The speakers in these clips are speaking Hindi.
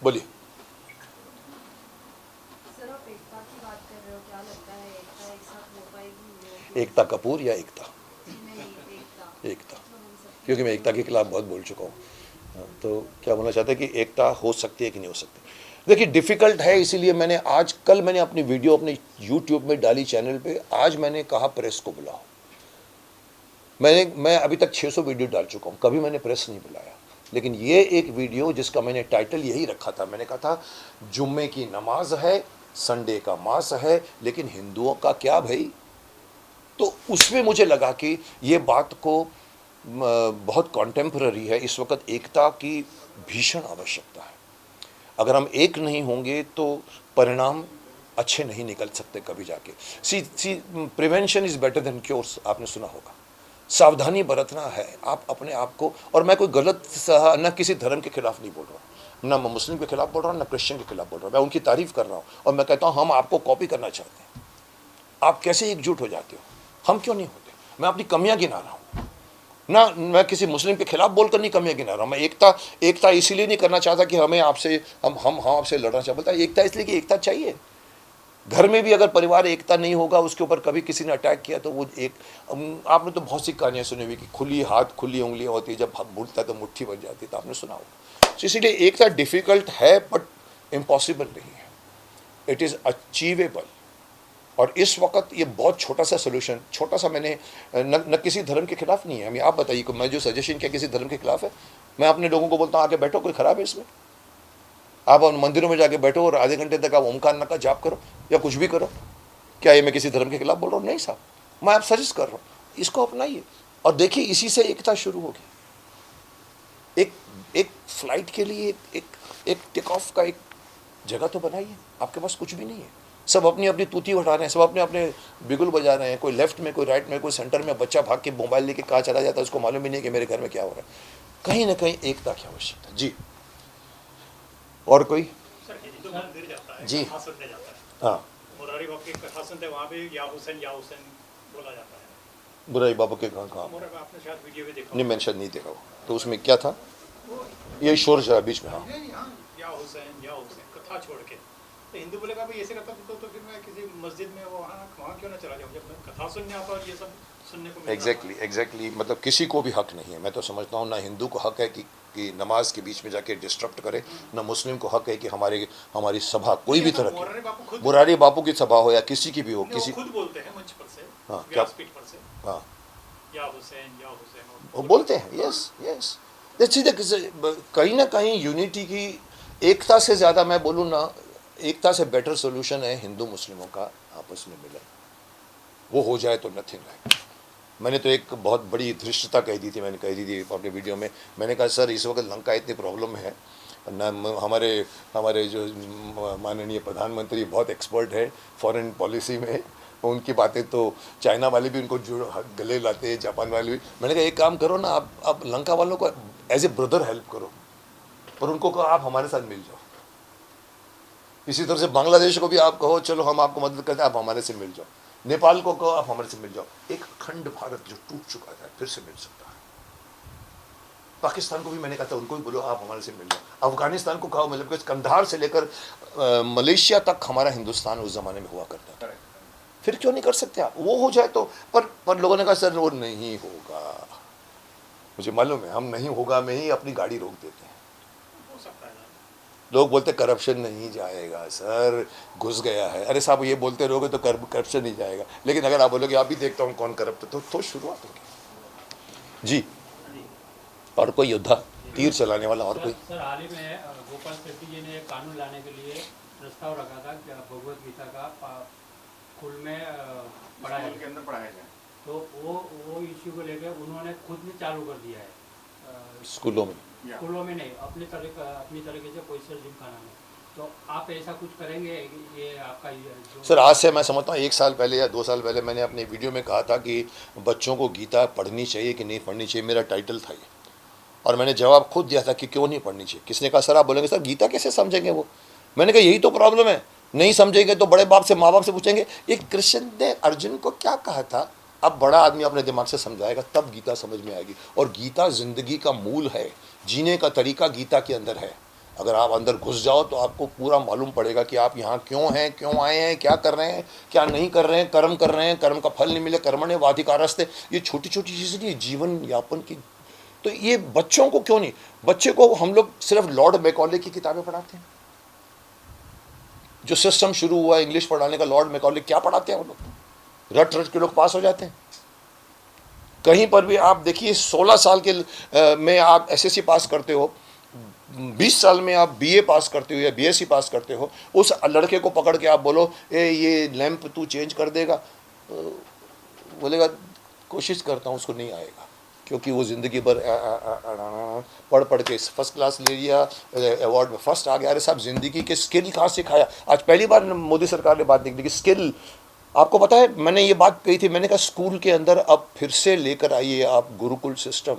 बोलिए। सर आप एकता की बात कर रहे हो, क्या लगता है एकता एक साथ हो पाएगी? एकता कपूर या एकता? नहीं, एकता एकता, मतलब हम सबकी क्योंकि मैं जो एकता के खिलाफ बहुत बोल चुका हूँ। हाँ, तो क्या बोलना चाहते हैं कि एकता हो सकती है कि नहीं हो सकती? देखिए डिफ़िकल्ट है, इसीलिए मैंने आज कल मैंने अपनी वीडियो अपने यूट्यूब में डाली चैनल पे। आज मैंने कहा प्रेस को बुलाओ। मैं अभी तक 600 वीडियो डाल चुका हूँ, कभी मैंने प्रेस नहीं बुलाया। लेकिन ये एक वीडियो जिसका मैंने टाइटल यही रखा था, मैंने कहा था जुम्मे की नमाज है, संडे का मास है, लेकिन हिंदुओं का क्या भाई? तो उसमें मुझे लगा कि ये बात को बहुत कॉन्टेम्प्ररी है। इस वक्त एकता की भीषण आवश्यकता है। अगर हम एक नहीं होंगे तो परिणाम अच्छे नहीं निकल सकते कभी जाके। See prevention is better than cures, आपने सुना होगा। सावधानी बरतना है आप अपने आप को। और मैं कोई गलत न किसी धर्म के खिलाफ नहीं बोल रहा हूँ, ना मैं मुस्लिम के खिलाफ बोल रहा हूँ, ना क्रिश्चियन के खिलाफ बोल रहा हूँ। मैं उनकी तारीफ कर रहा हूँ और मैं कहता हूँ हम आपको कॉपी करना चाहते हैं। आप कैसे एकजुट हो जाते हो, हम क्यों नहीं होते? मैं अपनी कमियां गिना रहा हूँ ना, मैं किसी मुस्लिम के खिलाफ बोलकर नहीं कमियां गिना रहा हूँ। मैं एकता इसीलिए नहीं करना चाहता कि हमें आपसे हम आपसे लड़ना चाहते। बोलता एकता इसलिए कि एकता चाहिए। घर में भी अगर परिवार एकता नहीं होगा, उसके ऊपर कभी किसी ने अटैक किया तो वो एक आपने तो बहुत सी कहानियां सुनी हुई कि खुली हाथ खुली उंगलियां होती है, जब हाथ मुड़ता है तो मुट्ठी बन जाती है, तो आपने सुना होगा। तो इसीलिए एकता डिफिकल्ट है बट इम्पॉसिबल नहीं है, इट इज़ अचीवेबल। और इस वक्त ये बहुत छोटा सा सोल्यूशन, छोटा सा, मैंने न किसी धर्म के खिलाफ नहीं है। हमें आप बताइए, मैं जो सजेशन किया किसी धर्म के खिलाफ है? मैं अपने लोगों को बोलता हूँ आके बैठो, कोई खराब है इसमें? आप मंदिरों में जाके बैठो और आधे घंटे तक आप ओमकार नका जाप करो या कुछ भी करो, क्या ये मैं किसी धर्म के खिलाफ बोल रहा हूँ? नहीं साहब, मैं आप सजेस्ट कर रहा हूँ इसको अपनाइए और देखिए इसी से एकता शुरू होगी। एक एक फ्लाइट के लिए एक एक टेक ऑफ का एक जगह तो बनाइए। आपके पास कुछ भी नहीं है, सब अपनी अपनी तूती उठा रहे हैं, सब अपने अपने बिगुल बजा रहे हैं, कोई लेफ्ट में, कोई राइट में, कोई सेंटर में। बच्चा भाग के मोबाइल लेके कहाँ चला जाता है उसको मालूम ही नहीं कि मेरे घर में क्या हो रहा है। कहीं ना कहीं एकता की आवश्यकता। जी, और कोई? सर हिंदू मंदिर जाता है, जी कथा सुनने जाता है, हाँ, मुरारी बाप की कथा सुनते हैं, वहाँ भी या हुसैन बोला जाता है। बुराई बाबू के कहाँ? मुरारी आपने शायद वीडियो भी देखा नहीं, मैंने शायद नहीं देखा वो। तो उसमें क्या था? ये शोर शराबा बीच में। हाँ, या हुसैन कथा छोड़ के, तो हिंदू बोलेगा भाई ऐसे करता तो फिर मैं किसी मस्जिद में वहाँ क्यों ना चला जाऊँ, जब मैं कथा सुनने आता और ये सब सुनने को मिलता। एग्जैक्टली मतलब किसी को भी हक नहीं है। मैं तो समझता हूँ ना हिंदू को हक है कि नमाज के बीच में जाके डिस्टर्ब करे, ना मुस्लिम को हक है कि हमारी सभा कोई भी तरह की, मुरारी बापू की सभा हो या किसी की भी हो, किसी खुद बोलते हैं मंच पर से, हाँ क्या, व्यासपीठ पर से, हाँ या हुसैन वो बोलते हैं। यस यस, कहीं ना कहीं यूनिटी की, एकता से ज़्यादा मैं बोलूँ ना, एकता से बेटर सोल्यूशन है हिंदू मुस्लिमों का आपस में मिलन। वो हो जाए तो नथिंग है। मैंने तो एक बहुत बड़ी धृष्टता कह दी थी, मैंने कह दी थी अपने वीडियो में। मैंने कहा सर इस वक्त लंका इतनी प्रॉब्लम है ना, हमारे जो माननीय प्रधानमंत्री बहुत एक्सपर्ट है फॉरेन पॉलिसी में, उनकी बातें तो चाइना वाले भी उनको गले लाते हैं, जापान वाले भी। मैंने कहा एक काम करो ना, आप लंका वालों को एज ए ब्रदर हेल्प करो और उनको कहो आप हमारे साथ मिल जाओ। इसी तरह से बांग्लादेश को भी आप कहो चलो हम आपको मदद करते हैं, आप हमारे से मिल जाओ। नेपाल को कहो आप हमारे से मिल जाओ। एक अखंड भारत जो टूट चुका है फिर से मिल सकता है। पाकिस्तान को भी मैंने कहा था उनको भी बोलो आप हमारे से मिल जाओ। अफगानिस्तान को कहो, मतलब कंधार से लेकर मलेशिया तक हमारा हिंदुस्तान उस जमाने में हुआ करता था। फिर क्यों नहीं कर सकते आप? वो हो जाए तो। पर लोगों ने कहा सर वो नहीं होगा। मुझे मालूम है हम नहीं होगा में ही अपनी गाड़ी रोक देते हैं। लोग बोलते करप्शन नहीं जाएगा सर, घुस गया है। अरे साहब ये बोलते रहोगे तो करप्शन नहीं जाएगा, लेकिन अगर आप बोलोगे आप भी देखता हूँ कौन करप्ट, तो शुरुआत होगी। जी, और कोई योद्धा तीर चलाने वाला और कोई? सर हाल ही में गोपाल शेट्टी जी ने एक कानून लाने के लिए प्रस्ताव रखा था कि भगवत गीता का स्कूल में पढ़ाया के अंदर पढ़ाया जाए। तो वो इश्यू को लेकर उन्होंने खुद ने चालू कर दिया है स्कूलों में नहीं, अपनी तरीके से कोई सर जिमखाना में। तो आप ऐसा कुछ करेंगे? ये आपका सर आज से मैं समझता हूँ 1 साल पहले या 2 साल पहले मैंने अपने वीडियो में कहा था कि बच्चों को गीता पढ़नी चाहिए कि नहीं पढ़नी चाहिए, मेरा टाइटल था ये। और मैंने जवाब खुद दिया था कि क्यों नहीं पढ़नी चाहिए। किसने कहा सर आप बोलेंगे सर गीता कैसे समझेंगे वो? मैंने कहा यही तो प्रॉब्लम है, नहीं समझेंगे तो बड़े बाप से माँ बाप से पूछेंगे। एक कृष्ण ने अर्जुन को क्या कहा था? अब बड़ा आदमी अपने दिमाग से समझाएगा तब गीता समझ में आएगी। और गीता जिंदगी का मूल है, जीने का तरीका गीता के अंदर है। अगर आप अंदर घुस जाओ तो आपको पूरा मालूम पड़ेगा कि आप यहाँ क्यों हैं, क्यों आए हैं, क्या कर रहे हैं, क्या नहीं कर रहे हैं, कर्म कर रहे हैं, कर्म का फल नहीं मिले, कर्मण्य वाधिकारस्ते। ये छोटी छोटी चीज़ें नहीं, जीवन यापन की। तो ये बच्चों को क्यों नहीं, बच्चे को हम लोग सिर्फ लॉर्ड मैकॉले की किताबें पढ़ाते हैं। जो सिस्टम शुरू हुआ इंग्लिश पढ़ाने का, लॉर्ड मैकॉले, क्या पढ़ाते हैं वो लोग? रट रट के लोग पास हो जाते हैं। कहीं पर भी आप देखिए 16 साल के में आप एसएससी पास करते हो, 20 साल में आप बीए पास करते हो या बीएससी पास करते हो, उस लड़के को पकड़ के आप बोलो ये लैंप तू चेंज कर देगा, बोलेगा कोशिश करता हूँ, उसको नहीं आएगा, क्योंकि वो ज़िंदगी भर पढ़ पढ़ के फर्स्ट क्लास ले लिया, अवार्ड में फर्स्ट आ गया। अरे साहब, ज़िंदगी के स्किल कहाँ सिखाया? आज पहली बार मोदी सरकार ने बात निकली कि स्किल, आपको पता है मैंने ये बात कही थी, मैंने कहा स्कूल के अंदर अब फिर से लेकर आइए आप गुरुकुल सिस्टम,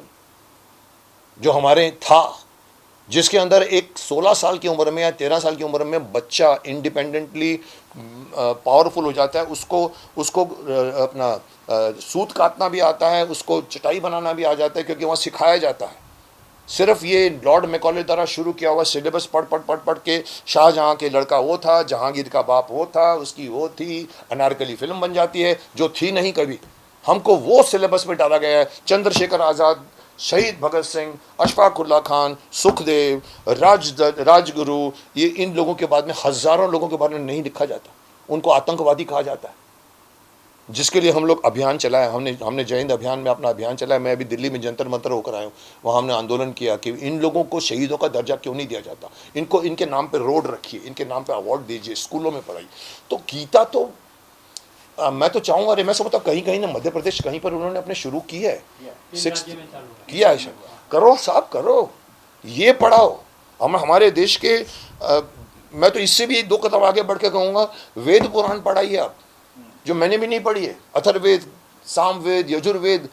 जो हमारे था, जिसके अंदर एक 16 साल की उम्र में या 13 साल की उम्र में बच्चा इंडिपेंडेंटली पावरफुल हो जाता है, उसको अपना सूत काटना भी आता है, उसको चटाई बनाना भी आ जाता है, क्योंकि वहाँ सिखाया जाता है। सिर्फ ये लॉर्ड मैकॉले द्वारा शुरू किया हुआ सिलेबस पढ़ पढ़ के, शाहजहाँ के लड़का वो था, जहांगीर का बाप वो था, उसकी वो थी, अनारकली फिल्म बन जाती है जो थी नहीं कभी। हमको वो सिलेबस में डाला गया है। चंद्रशेखर आज़ाद, शहीद भगत सिंह, अशफाक उल्लाह खान, सुखदेव, राजगुरु, ये इन लोगों के बाद में हज़ारों लोगों के बारे में नहीं लिखा जाता, उनको आतंकवादी कहा जाता है, जिसके लिए हम लोग अभियान चलाया। हमने जय हिंद अभियान में अपना अभियान चलाया। मैं अभी दिल्ली में जंतर मंतर होकर आया हूँ, वहाँ हमने आंदोलन किया कि इन लोगों को शहीदों का दर्जा क्यों नहीं दिया जाता, इनको इनके नाम पे रोड रखिए, इनके नाम पे अवार्ड दीजिए, स्कूलों में पढ़ाई। तो गीता तो मैं तो चाहूँगा, अरे मैं समझता कहीं कहीं ना मध्य प्रदेश कहीं पर उन्होंने अपने शुरू की है, 6 किया है, करो साहब करो, ये पढ़ाओ। हमारे देश के मैं तो इससे भी 2 कदम आगे बढ़ के कहूँगा, वेद पुराण पढ़ाइए आप, जो मैंने भी नहीं पढ़ी है, अथर्ववेद, सामवेद, यजुर्वेद,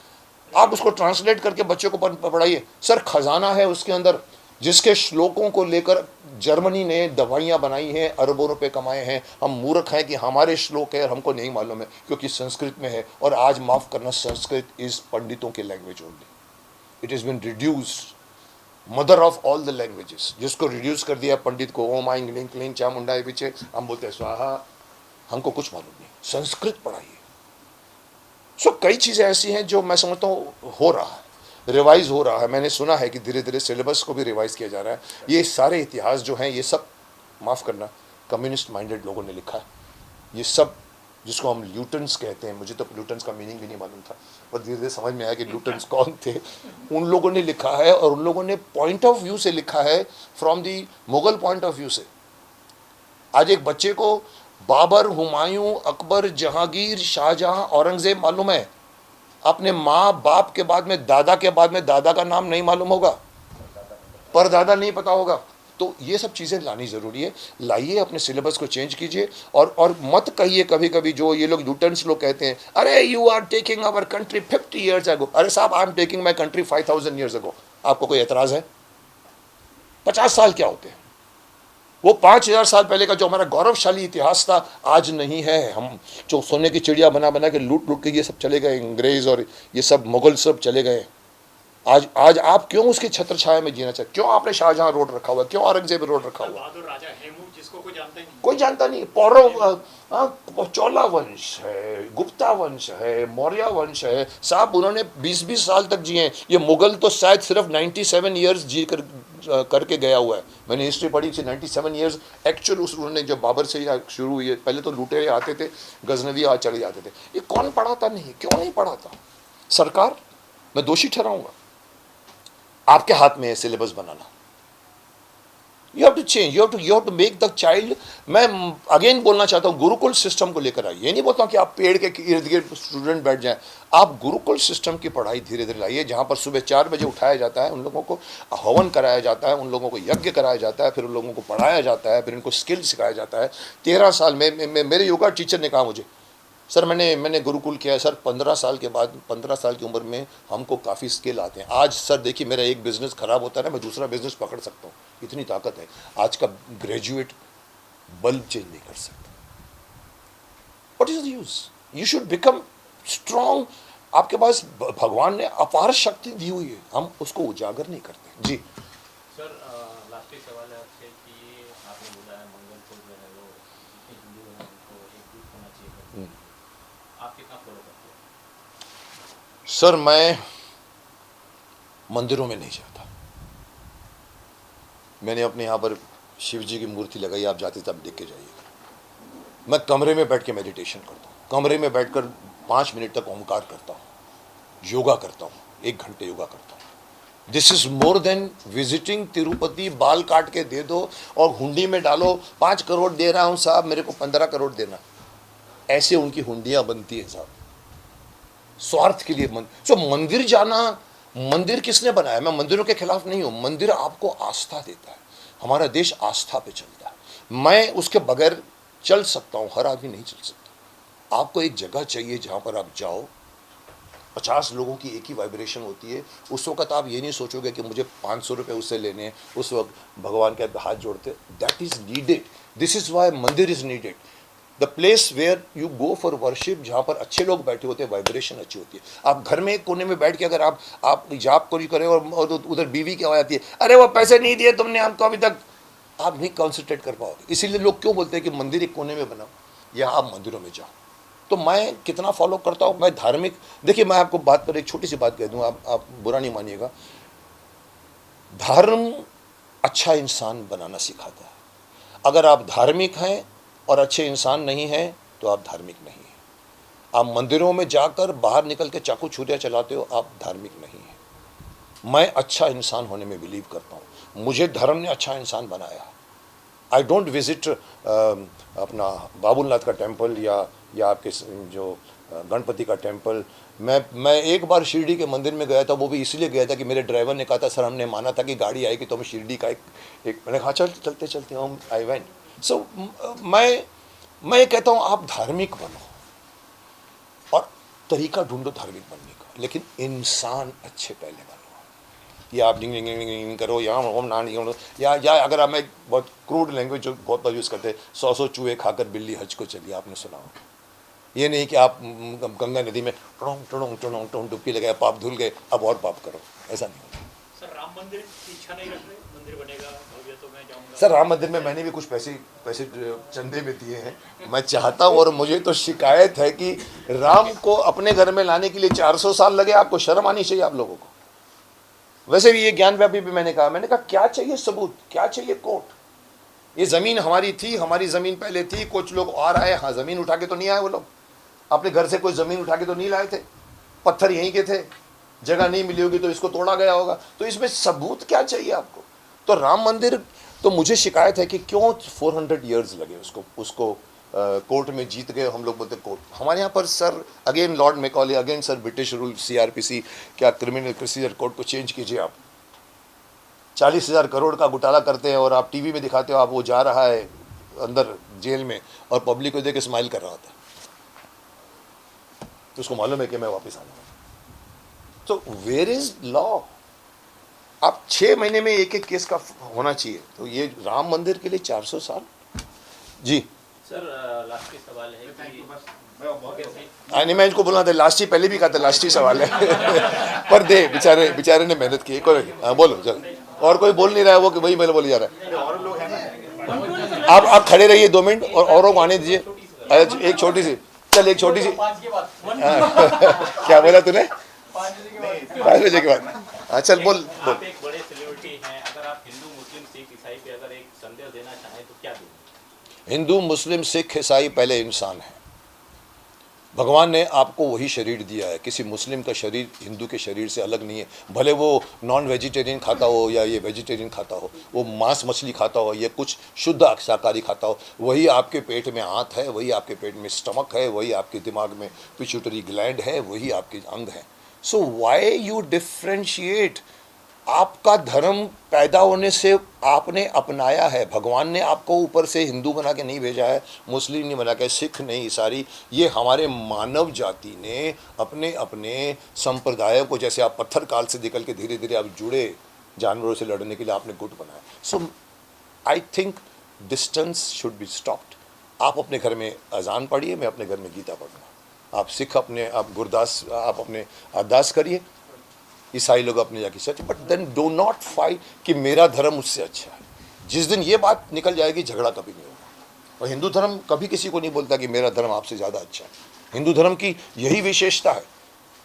आप उसको ट्रांसलेट करके बच्चों को पढ़ाइए। सर खजाना है उसके अंदर, जिसके श्लोकों को लेकर जर्मनी ने दवाइयाँ बनाई हैं, अरबों रुपए कमाए हैं। हम मूर्ख हैं कि हमारे श्लोक है और हमको नहीं मालूम है, क्योंकि संस्कृत में है। और आज माफ़ करना, संस्कृत इज़ पंडितों की language only, it is been reduced, mother of all the languages, जिसको रिड्यूस कर दिया पंडित को, ओम आई ग्लिंग क्लिंग चामुंडा है पीछे, हम बोलते हैं स्वाहा, हमको कुछ मालूम नहीं। संस्कृत पढ़ाइए। सो कई चीज़ें ऐसी हैं जो मैं समझता हूँ हो रहा है, रिवाइज हो रहा है। मैंने सुना है कि धीरे धीरे सिलेबस को भी रिवाइज किया जा रहा है। ये सारे इतिहास जो हैं, ये सब माफ़ करना कम्युनिस्ट माइंडेड लोगों ने लिखा है। ये सब जिसको हम ल्यूटेंस कहते हैं, मुझे तो ल्यूटेंस का मीनिंग भी नहीं मालूम था, पर धीरे धीरे समझ में आया कि ल्यूटेंस कौन थे। उन लोगों ने लिखा है, और उन लोगों ने पॉइंट ऑफ व्यू से लिखा है, from the Mughal point of view से। आज एक बच्चे को बाबर, हुमायूं, अकबर, जहांगीर, शाहजहां, औरंगजेब मालूम है, अपने माँ बाप के बाद में, दादा के बाद में दादा का नाम नहीं मालूम होगा, परदादा नहीं पता होगा। तो ये सब चीज़ें लानी ज़रूरी है। लाइए, अपने सिलेबस को चेंज कीजिए, और मत कहिए कभी कभी जो ये लोग ल्यूटेंस लोग कहते हैं, अरे you are taking our country 50 years ago. अरे साहब, I am taking my country 5000 years ago. आपको कोई एतराज़ है? 50 साल क्या होते हैं? वो 5000 साल पहले का जो हमारा गौरवशाली इतिहास था, आज नहीं है। हम जो सोने की चिड़िया बना बना के लूट लूट के ये सब चले गए, अंग्रेज़ और ये सब मुगल सब चले गए। आज आप क्यों उसकी छत्र छाया में जीना चाहते? क्यों आपने शाहजहां रोड रखा हुआ, क्यों औरंगजेब रोड रखा हुआ? बहादुर राजा हेमू, जिसको कोई जानता ही नहीं, कोई जानता नहीं। पौरव, चोला वंश है, गुप्ता वंश है, मौर्य वंश है। साहब उन्होंने 20-20 साल तक जिए। ये मुगल तो शायद सिर्फ 97 ईयर्स जी करके गया हुआ है। मैंने हिस्ट्री पढ़ी थी, 97 ईयर्स एक्चुअल उन्होंने, जब बाबर से शुरू हुई है। पहले तो लुटेरे आते थे, गजनवी आज चले जाते थे। ये कौन पढ़ाता नहीं? क्यों नहीं पढ़ाता? सरकार, मैं दोषी ठहराऊंगा। आपके हाथ में है सिलेबस बनाना। You have to change, you have to make the child. मैं अगेन बोलना चाहता हूँ, गुरुकुल सिस्टम को लेकर आइए। ये नहीं बोलता हूँ कि आप पेड़ के इर्द गिर्द स्टूडेंट बैठ जाएं। आप गुरुकुल सिस्टम की पढ़ाई धीरे धीरे लाइए, जहाँ पर सुबह 4 बजे उठाया जाता है, उन लोगों को हवन कराया जाता है, उन लोगों को यज्ञ कराया जाता है, फिर उन लोगों को पढ़ाया जाता है, फिर उनको स्किल सिखाया जाता है। 13 साल में मेरे योगा टीचर ने कहा मुझे, सर मैंने गुरुकुल किया है सर, 15 साल के बाद, 15 साल की उम्र में हमको काफ़ी स्किल आते हैं। आज सर देखिए, मेरा एक बिज़नेस ख़राब होता है ना, मैं दूसरा बिज़नेस पकड़ सकता हूँ, इतनी ताकत है। आज का ग्रेजुएट बल्ब चेंज नहीं कर सकता। What is the use? You should become strong. आपके पास भगवान ने अपार शक्ति दी हुई है, हम उसको उजागर नहीं करते। जी सर, लास्ट लास्ट सवाल है आपसे कि आपने बोला है मंगल को जो है वो जितने हिंदू हैं उनको एकजुट होना चाहिए, आप कितना फॉलो करते हो? सर मैं मंदिरों में नहीं जाता। मैंने अपने यहाँ पर शिव जी की मूर्ति लगाई, आप जाते तब देख के जाइएगा। मैं कमरे में बैठ के मेडिटेशन करता हूँ, कमरे में बैठकर 5 मिनट तक ओमकार करता हूँ, योगा करता हूँ, 1 घंटे योगा करता हूँ। This is more than visiting Tirupati. बाल काट के दे दो और हुंडी में डालो, 5 करोड़ दे रहा हूँ साहब, मेरे को 15 करोड़ देना। ऐसे उनकी हुंडियाँ बनती है साहब, स्वार्थ के लिए। मंदिर जाना, मंदिर किसने बनाया? मैं मंदिरों के खिलाफ नहीं हूँ। मंदिर आपको आस्था देता है, हमारा देश आस्था पे चलता है। मैं उसके बगैर चल सकता हूँ, हर आदमी नहीं चल सकता। आपको एक जगह चाहिए जहाँ पर आप जाओ, 50 लोगों की एक ही वाइब्रेशन होती है। उस वक्त आप ये नहीं सोचोगे कि मुझे 500 रुपये उससे लेने हैं। उस वक्त भगवान के हाथ जोड़ते, that is needed. This is why mandir is needed, the place where you go for worship, जहाँ पर अच्छे लोग बैठे होते हैं, वाइब्रेशन अच्छी होती है। आप घर में एक कोने में बैठ के अगर आप जाप को करें और उधर बीवी की आवाज़ आती है, अरे वो पैसे नहीं दिए तुमने हमको अभी तक, आप नहीं कॉन्सेंट्रेट कर पाओगे। इसीलिए लोग क्यों बोलते हैं कि मंदिर एक कोने में बनाओ, या आप मंदिरों में जाओ। तो मैं कितना फॉलो करता हूँ, मैं धार्मिक, देखिए मैं आपको बात पर एक छोटी सी बात कह दूँ, आप बुरा नहीं मानिएगा। धर्म अच्छा इंसान बनाना सिखाता है। अगर आप धार्मिक हैं और अच्छे इंसान नहीं हैं तो आप धार्मिक नहीं हैं। आप मंदिरों में जाकर बाहर निकल के चाकू छुरियाँ चलाते हो, आप धार्मिक नहीं हैं। मैं अच्छा इंसान होने में बिलीव करता हूँ, मुझे धर्म ने अच्छा इंसान बनाया। आई डोंट विजिट अपना बाबुलनाथ का टेम्पल या आपके जो गणपति का टेम्पल। मैं एक बार शिरडी के मंदिर में गया था, वो भी इसलिए गया था कि मेरे ड्राइवर ने कहा था सर हमने माना था कि गाड़ी आएगी तो हम शिरडी का एक मैंने कहा चलते चलते हम आई वेंट। सो मैं कहता हूँ आप धार्मिक बनो और तरीका ढूंढो धार्मिक बनने का, लेकिन इंसान अच्छे पहले बनो। या आप डिंग डिंग डिंग डिंग करो, या ओम नान या अगर आप, मैं बहुत क्रूड लैंग्वेज जो बहुत बार यूज़ करते हैं, 100 चूहे खाकर बिल्ली हज को चली, आपने सुना हो। ये नहीं कि आप गंगा नदी में टोंग डुबकी लगाए, पाप धुल गए, अब और पाप करो, ऐसा नहीं होता। सर राम मंदिर की इच्छा नहीं रख रहे, मंदिर बनेगा भव्य तो मैं जाऊंगा। सर राम मंदिर में मैंने भी कुछ पैसे चंदे में दिए हैं, मैं चाहता हूँ। और मुझे तो शिकायत है कि राम को अपने घर में लाने के लिए 400 साल लगे। आपको शर्म आनी चाहिए आप लोगों को। वैसे भी ये ज्ञान व्यापी भी मैंने कहा क्या चाहिए सबूत, क्या चाहिए कोर्ट? ये ज़मीन हमारी थी, हमारी ज़मीन पहले थी, कुछ लोग और आए, हाँ ज़मीन उठा के तो नहीं आए वो लोग, अपने घर से कोई ज़मीन उठा के तो नहीं लाए थे, पत्थर यहीं के थे, जगह नहीं मिली होगी तो इसको तोड़ा गया होगा। तो इसमें सबूत क्या चाहिए आपको? तो राम मंदिर, तो मुझे शिकायत है कि क्यों 400 ईयर्स लगे उसको कोर्ट में जीत गए। हम लोग बोलते कोर्ट, हमारे यहाँ पर sir again Lord Macaulay, again sir British rule, CRPC, क्या क्रिमिनल प्रोसीजर कोड को चेंज कीजिए आप। 40,000 करोड़ का घोटाला करते हैं और आप टीवी में दिखाते हो, आप वो जा रहा है अंदर जेल में और पब्लिक को देख के स्माइल कर रहा होता है, तो उसको मालूम है कि मैं वापस आऊँगा। तो वेयर इज लॉ? आप 6 महीने में एक केस का होना चाहिए, तो ये राम मंदिर के लिए 400 साल? जी सर लास्ट सवाल है कि नहीं, मैं इनको बोलना था लास्ट ही, पहले भी कहा था लास्ट ही सवाल है पर दे बेचारे ने मेहनत की। बोलो चल, और कोई बोल नहीं रहा है, वो कि वही मैंने बोली जा रहा है। आप खड़े रहिए 2 मिनट और औरों को आने दीजिए। एक छोटी सी, चल एक छोटी सी क्या बोला तूने? 5 बजे के बाद, हाँ चल बोल। आप एक बड़े सेलिब्रिटी हैं, अगर आप हिंदू मुस्लिम सिख ईसाई पे अगर एक संदेश देना चाहें तो क्या देंगे? हिंदू मुस्लिम सिख ईसाई पहले इंसान है। भगवान ने आपको वही शरीर दिया है। किसी मुस्लिम का शरीर हिंदू के शरीर से अलग नहीं है, भले वो नॉन वेजिटेरियन खाता हो या ये वेजिटेरियन खाता हो, वो मांस मछली खाता हो या कुछ शुद्ध शाकाहारी खाता हो, वही आपके पेट में आंत है, वही आपके पेट में स्टमक है, वही आपके दिमाग में पिट्यूटरी ग्लैंड है, वही आपके अंग है। So why you differentiate? आपका धर्म पैदा होने से आपने अपनाया है, भगवान ने आपको ऊपर से हिंदू बना के नहीं भेजा है, मुस्लिम नहीं बना के, सिख नहीं, ईसाई, ये हमारे मानव जाति ने अपने अपने संप्रदायों को, जैसे आप पत्थर काल से निकल के धीरे धीरे आप जुड़े जानवरों से लड़ने के लिए आपने गुट बनाया। So I think distance should be stopped. आप अपने घर में अजान पढ़िए, मैं अपने घर में गीता पढ़ूँगा। आप सिख अपने आप गुरदास आप अपने अरदास करिए, ईसाई लोग अपने जाके सच, but then do not fight कि मेरा धर्म उससे अच्छा है। जिस दिन ये बात निकल जाएगी झगड़ा कभी नहीं होगा। और हिंदू धर्म कभी किसी को नहीं बोलता कि मेरा धर्म आपसे ज़्यादा अच्छा है। हिंदू धर्म की यही विशेषता है,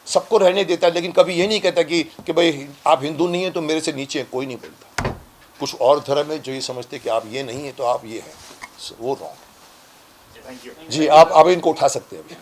सबको रहने देता है, लेकिन कभी ये नहीं कहता कि भाई आप हिंदू नहीं है तो मेरे से नीचे है, कोई नहीं बोलता। कुछ और धर्म है जो ये समझते कि आप ये नहीं है तो आप ये हैं, वो रॉन्ग। Thank you. जी आप इनको उठा सकते हैं अभी।